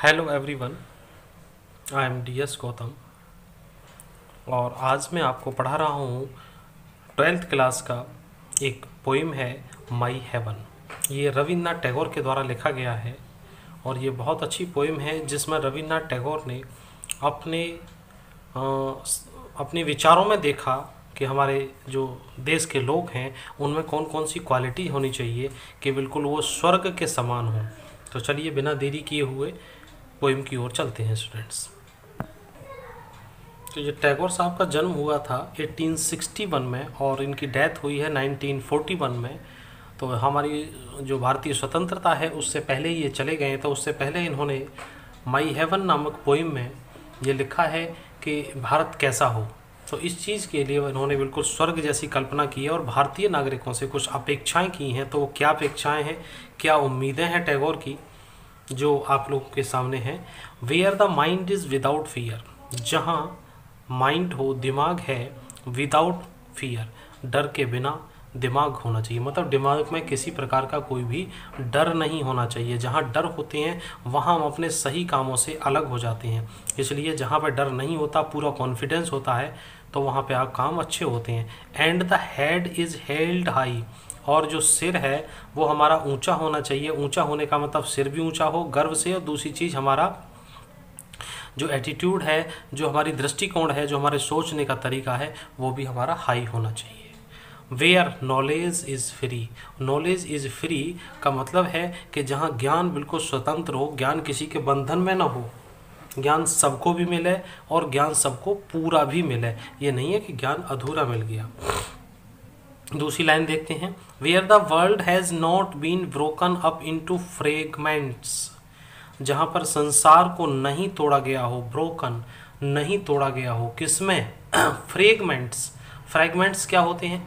Hello everyone, I am D S Gautam और आज मैं आपको पढ़ा रहा हूँ 12th क्लास का एक पोइम है माई हेवन। ये रविन्द्रनाथ टैगोर के द्वारा लिखा गया है और ये बहुत अच्छी पोइम है जिसमें रविन्द्रनाथ टैगोर ने अपने अपने विचारों में देखा कि हमारे जो देश के लोग हैं उनमें कौन कौन सी क्वालिटी होनी चाहिए कि बिल्कुल वो स्वर्ग के समान हो। तो चलिए बिना देरी किए हुए पोइम की ओर चलते हैं स्टूडेंट्स। तो ये टैगोर साहब का जन्म हुआ था 1861 में और इनकी डेथ हुई है 1941 में। तो हमारी जो भारतीय स्वतंत्रता है उससे पहले ये चले गए, तो उससे पहले इन्होंने माई हेवन नामक पोइम में ये लिखा है कि भारत कैसा हो। तो इस चीज़ के लिए इन्होंने बिल्कुल स्वर्ग जैसी कल्पना की है और भारतीय नागरिकों से कुछ अपेक्षाएं की हैं। तो वो क्या अपेक्षाएं हैं, क्या उम्मीदें हैं टैगोर की, जो आप लोगों के सामने है। Where the mind is without fear, जहाँ माइंड हो, दिमाग है, विदाउट फियर, डर के बिना दिमाग होना चाहिए। मतलब दिमाग में किसी प्रकार का कोई भी डर नहीं होना चाहिए। जहाँ डर होते हैं वहाँ हम अपने सही कामों से अलग हो जाते हैं। इसलिए जहाँ पर डर नहीं होता, पूरा कॉन्फिडेंस होता है, तो वहाँ पे आप काम अच्छे होते हैं। And the head is held high, और जो सिर है वो हमारा ऊंचा होना चाहिए। ऊंचा होने का मतलब सिर भी ऊंचा हो गर्व से, और दूसरी चीज़ हमारा जो एटीट्यूड है, जो हमारी दृष्टिकोण है, जो हमारे सोचने का तरीका है, वो भी हमारा हाई होना चाहिए। Where knowledge is free, knowledge is free का मतलब है कि जहाँ ज्ञान बिल्कुल स्वतंत्र हो, ज्ञान किसी के बंधन में ना हो, ज्ञान सबको भी मिले और ज्ञान सबको पूरा भी मिले। ये नहीं है कि ज्ञान अधूरा मिल गया। दूसरी लाइन देखते हैं, where the world has not been broken up into fragments, जहाँ पर संसार को नहीं तोड़ा गया हो, ब्रोकन नहीं तोड़ा गया हो, किसमें फ्रेगमेंट्स। फ्रैगमेंट्स क्या होते हैं?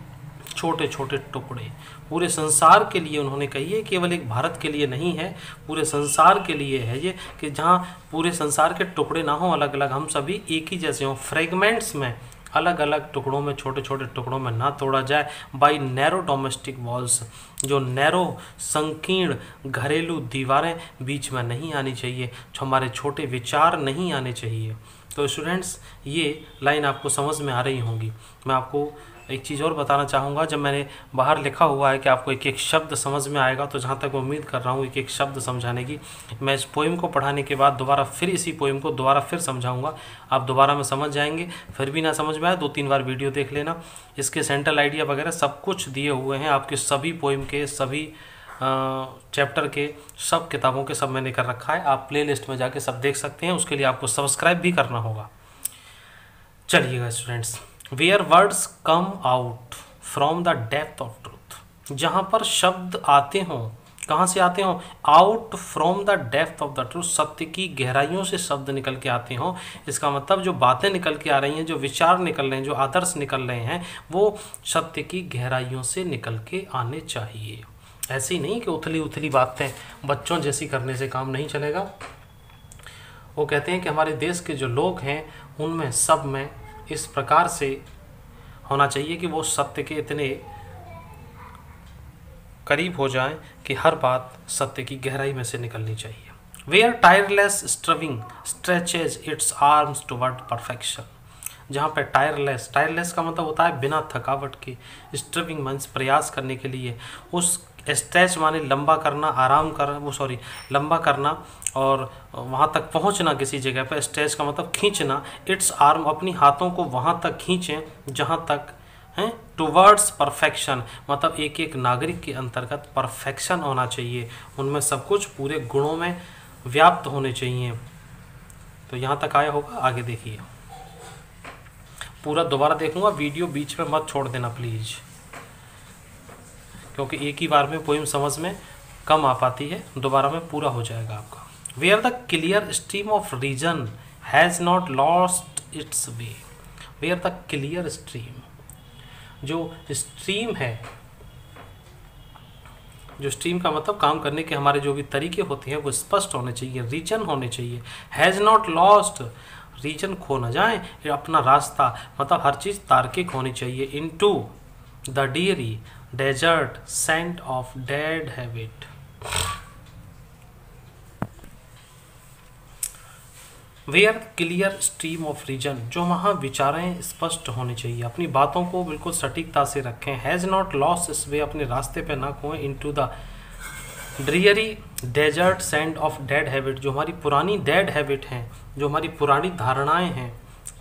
छोटे छोटे टुकड़े। पूरे संसार के लिए उन्होंने कही है, केवल एक भारत के लिए नहीं है, पूरे संसार के लिए है ये, कि जहाँ पूरे संसार के टुकड़े ना हो अलग अलग, हम सभी एक ही जैसे हों। फ्रेगमेंट्स में अलग अलग टुकड़ों में, छोटे छोटे टुकड़ों में ना तोड़ा जाए। बाई नैरो डोमेस्टिक वॉल्स, जो नैरो संकीर्ण घरेलू दीवारें बीच में नहीं आनी चाहिए, हमारे छोटे विचार नहीं आने चाहिए। तो स्टूडेंट्स, ये लाइन आपको समझ में आ रही होंगी। मैं आपको एक चीज़ और बताना चाहूँगा, जब मैंने बाहर लिखा हुआ है कि आपको एक एक शब्द समझ में आएगा, तो जहाँ तक उम्मीद कर रहा हूँ एक एक शब्द समझाने की, मैं इस पोइम को पढ़ाने के बाद दोबारा फिर इसी पोइम को दोबारा फिर समझाऊँगा। आप दोबारा में समझ जाएंगे। फिर भी ना समझ में आए 2-3 बार वीडियो देख लेना। इसके सेंट्रल आइडिया वगैरह सब कुछ दिए हुए हैं आपके सभी पोइम के, सभी चैप्टर के, सब किताबों के, सब मैंने कर रखा है। आप प्ले लिस्ट में जाके सब देख सकते हैं। उसके लिए आपको सब्सक्राइब भी करना होगा। चलिएगा students, where words come out from the depth of truth, जहाँ पर शब्द आते हों, कहाँ से आते हों? Out from the depth of the truth, सत्य की गहराइयों से शब्द निकल के आते हों। इसका मतलब जो बातें निकल के आ रही हैं, जो विचार निकल रहे हैं, जो आदर्श निकल रहे हैं, वो सत्य की गहराइयों से निकल के आने चाहिए। ऐसी नहीं कि उथली उथली बातें बच्चों जैसी करने से काम नहीं चलेगा। वो कहते हैं कि हमारे देश के जो लोग हैं उनमें सब में इस प्रकार से होना चाहिए कि वो सत्य के इतने करीब हो जाएं कि हर बात सत्य की गहराई में से निकलनी चाहिए। Where tireless striving stretches its arms toward perfection, जहाँ पे टायरलेस, टायरलेस का मतलब होता है बिना थकावट के, स्ट्रविंग मीन्स प्रयास करने के लिए, उस स्ट्रेच माने लंबा करना, आराम कर वो सॉरी लंबा करना और वहाँ तक पहुँचना किसी जगह पर। स्ट्रेच का मतलब खींचना। इट्स आर्म, अपनी हाथों को वहाँ तक खींचें जहाँ तक हैं, टुवर्ड्स परफेक्शन, मतलब एक एक नागरिक के अंतर्गत परफेक्शन होना चाहिए, उनमें सब कुछ पूरे गुणों में व्याप्त होने चाहिए। तो यहाँ तक आया होगा, आगे देखिए। पूरा दोबारा देखूंगा, वीडियो बीच में मत छोड़ देना प्लीज़, क्योंकि एक ही बार में पोइम समझ में कम आ पाती है, दोबारा में पूरा हो जाएगा आपका। Where the clear stream of reason has not lost its way, where the clear stream, जो स्ट्रीम है, जो स्ट्रीम का मतलब काम करने के हमारे जो भी तरीके होते हैं वो स्पष्ट होने चाहिए, रीजन होने चाहिए। हैज़ नॉट लॉस्ट, रीजन खो न जाए, अपना रास्ता, मतलब हर चीज़ तार्किक होनी चाहिए। Into the dreary desert sand of dead habit, where clear stream of reason, जो वहाँ विचारें स्पष्ट होनी चाहिए, अपनी बातों को बिल्कुल सटीकता से रखें। हैज़ नॉट लॉस्ट इस वे, अपने रास्ते पे ना खोएं। Into the dreary desert sand of dead habit, जो हमारी पुरानी डेड हैबिट हैं, जो हमारी पुरानी धारणाएं हैं,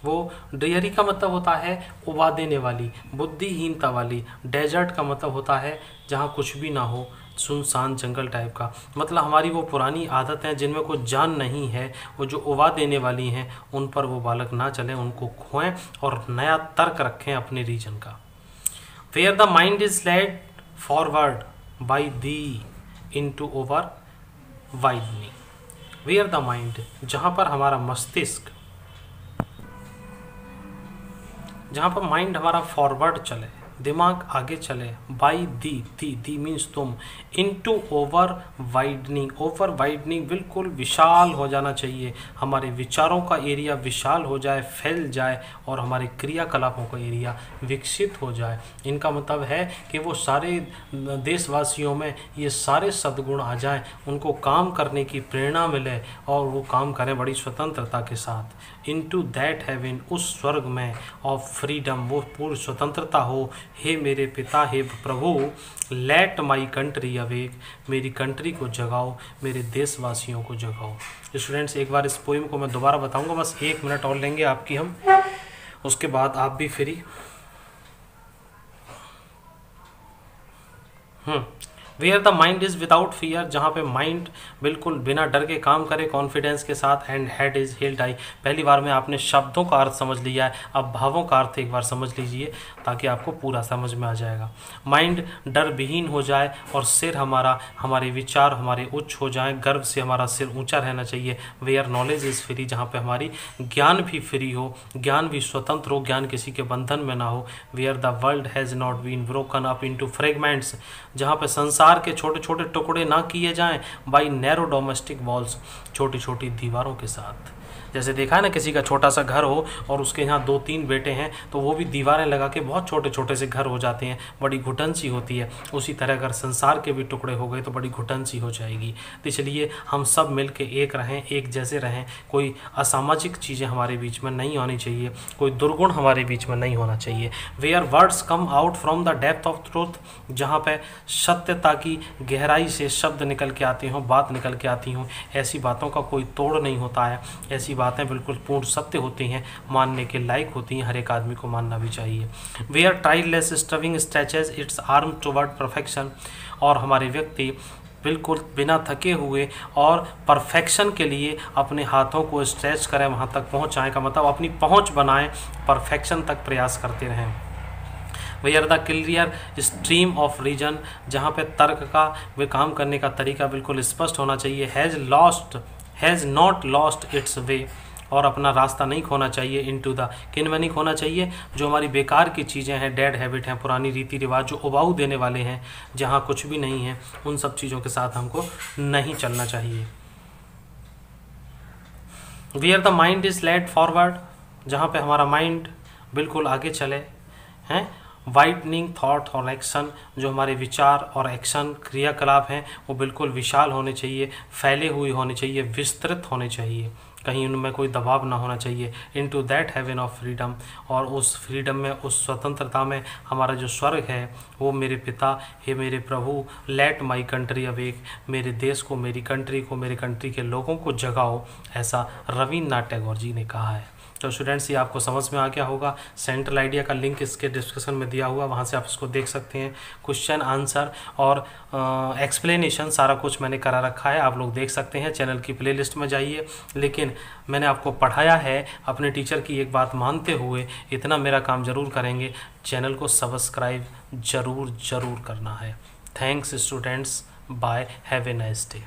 वो ड्रियरी का मतलब होता है उबा देने वाली, बुद्धिहीनता वाली। डेजर्ट का मतलब होता है जहाँ कुछ भी ना हो, सुनसान जंगल टाइप का। मतलब हमारी वो पुरानी आदतें जिनमें कोई जान नहीं है, वो जो उबा देने वाली हैं, उन पर वो बालक ना चलें, उनको खोएं और नया तर्क रखें अपने रीजन का। Where the mind is led forward by thee into over widening. Where the mind, जहाँ पर हमारा मस्तिष्क, जहाँ पर माइंड हमारा फॉरवर्ड चले, दिमाग आगे चले, बाई दी मीन्स तुम, into over widening, over widening बिल्कुल विशाल हो जाना चाहिए, हमारे विचारों का एरिया विशाल हो जाए, फैल जाए और हमारे क्रियाकलापों का एरिया विकसित हो जाए। इनका मतलब है कि वो सारे देशवासियों में ये सारे सद्गुण आ जाएं, उनको काम करने की प्रेरणा मिले और वो काम करें बड़ी स्वतंत्रता के साथ। इनटू दैट हेवन, उस स्वर्ग में, ऑफ फ्रीडम, वो पूर्ण स्वतंत्रता हो। हे मेरे पिता, हे प्रभु, लेट माई कंट्री अवेक, मेरी कंट्री को जगाओ, मेरे देशवासियों को जगाओ। स्टूडेंट्स, एक बार इस पोइम को मैं दोबारा बताऊंगा, बस 1 मिनट और लेंगे आपकी हम, उसके बाद आप भी free. Where the mind is without fear, जहाँ पे माइंड बिल्कुल बिना डर के काम करे, कॉन्फिडेंस के साथ। And head is held high, पहली बार में आपने शब्दों का अर्थ समझ लिया है, अब भावों का अर्थ एक बार समझ लीजिए ताकि आपको पूरा समझ में आ जाएगा। माइंड डर विहीन हो जाए और सिर हमारा, हमारे विचार हमारे उच्च हो जाएं, गर्व से हमारा सिर ऊंचा रहना चाहिए। वेयर नॉलेज इज़ फ्री, जहाँ पे हमारी ज्ञान भी फ्री हो, ज्ञान भी स्वतंत्र हो, ज्ञान किसी के बंधन में ना हो। Where the world has not been broken up into fragments, जहाँ पे संसार के छोटे छोटे टुकड़े ना किए जाएं बाई नैरो डोमेस्टिक वॉल्स, छोटी छोटी दीवारों के साथ। जैसे देखा है ना, किसी का छोटा सा घर हो और उसके यहाँ 2-3 बेटे हैं तो वो भी दीवारें लगा के बहुत छोटे छोटे से घर हो जाते हैं, बड़ी घुटन सी होती है। उसी तरह अगर संसार के भी टुकड़े हो गए तो बड़ी घुटन सी हो जाएगी। तो इसलिए हम सब मिल के एक रहें, एक जैसे रहें, कोई असामाजिक चीज़ें हमारे बीच में नहीं होनी चाहिए, कोई दुर्गुण हमारे बीच में नहीं होना चाहिए। Where words come out from the depth of truth, जहाँ पे सत्यता की गहराई से शब्द निकल के आते हों, बात निकल के आती हों, ऐसी बातों का कोई तोड़ नहीं होता है, ऐसी बातें बिल्कुल पूर्ण सत्य होती हैं, मानने के लायक होती हैं, हर एक आदमी को मानना भी चाहिए। Where tireless striving stretches its arm toward perfection, और हमारे व्यक्ति बिल्कुल बिना थके हुए और परफेक्शन के लिए अपने हाथों को स्ट्रेच करें, वहाँ तक पहुँचाएँ का मतलब अपनी पहुँच बनाएं, परफेक्शन तक प्रयास करते रहें। Where the clear stream of reason, जहाँ पे तर्क का वे काम करने का तरीका बिल्कुल स्पष्ट होना चाहिए। हैज़ नॉट लॉस्ट इट्स वे, और अपना रास्ता नहीं खोना चाहिए। इनटू द, किन में नहीं खोना चाहिए, जो हमारी बेकार की चीज़ें हैं, डेड हैबिट हैं, पुरानी रीति रिवाज जो उबाऊ देने वाले हैं, जहाँ कुछ भी नहीं है, उन सब चीज़ों के साथ हमको नहीं चलना चाहिए। Where the mind is led forward, जहाँ पे हमारा माइंड बिल्कुल आगे चले हैं। वाइडनिंग थॉट और एक्शन, जो हमारे विचार और एक्शन क्रियाकलाप हैं वो बिल्कुल विशाल होने चाहिए, फैले हुए होने चाहिए, विस्तृत होने चाहिए, कहीं उनमें कोई दबाव ना होना चाहिए। Into that heaven of freedom, और उस फ्रीडम में, उस स्वतंत्रता में हमारा जो स्वर्ग है वो मेरे पिता, हे मेरे प्रभु, लेट माई कंट्री अवेक, मेरे देश को, मेरी कंट्री को, मेरे कंट्री के लोगों को जगाओ, ऐसा रविन्द्रनाथ टैगोर जी ने कहा है। तो स्टूडेंट्स, ये आपको समझ में आ गया होगा। सेंट्रल आइडिया का लिंक इसके डिस्क्रिप्शन में दिया हुआ, वहाँ से आप इसको देख सकते हैं। क्वेश्चन आंसर और एक्सप्लेनेशन सारा कुछ मैंने करा रखा है, आप लोग देख सकते हैं। चैनल की प्लेलिस्ट में जाइए। लेकिन मैंने आपको पढ़ाया है अपने टीचर की एक बात मानते हुए, इतना मेरा काम ज़रूर करेंगे, चैनल को सब्सक्राइब ज़रूर करना है। Thanks students, bye, have a nice day.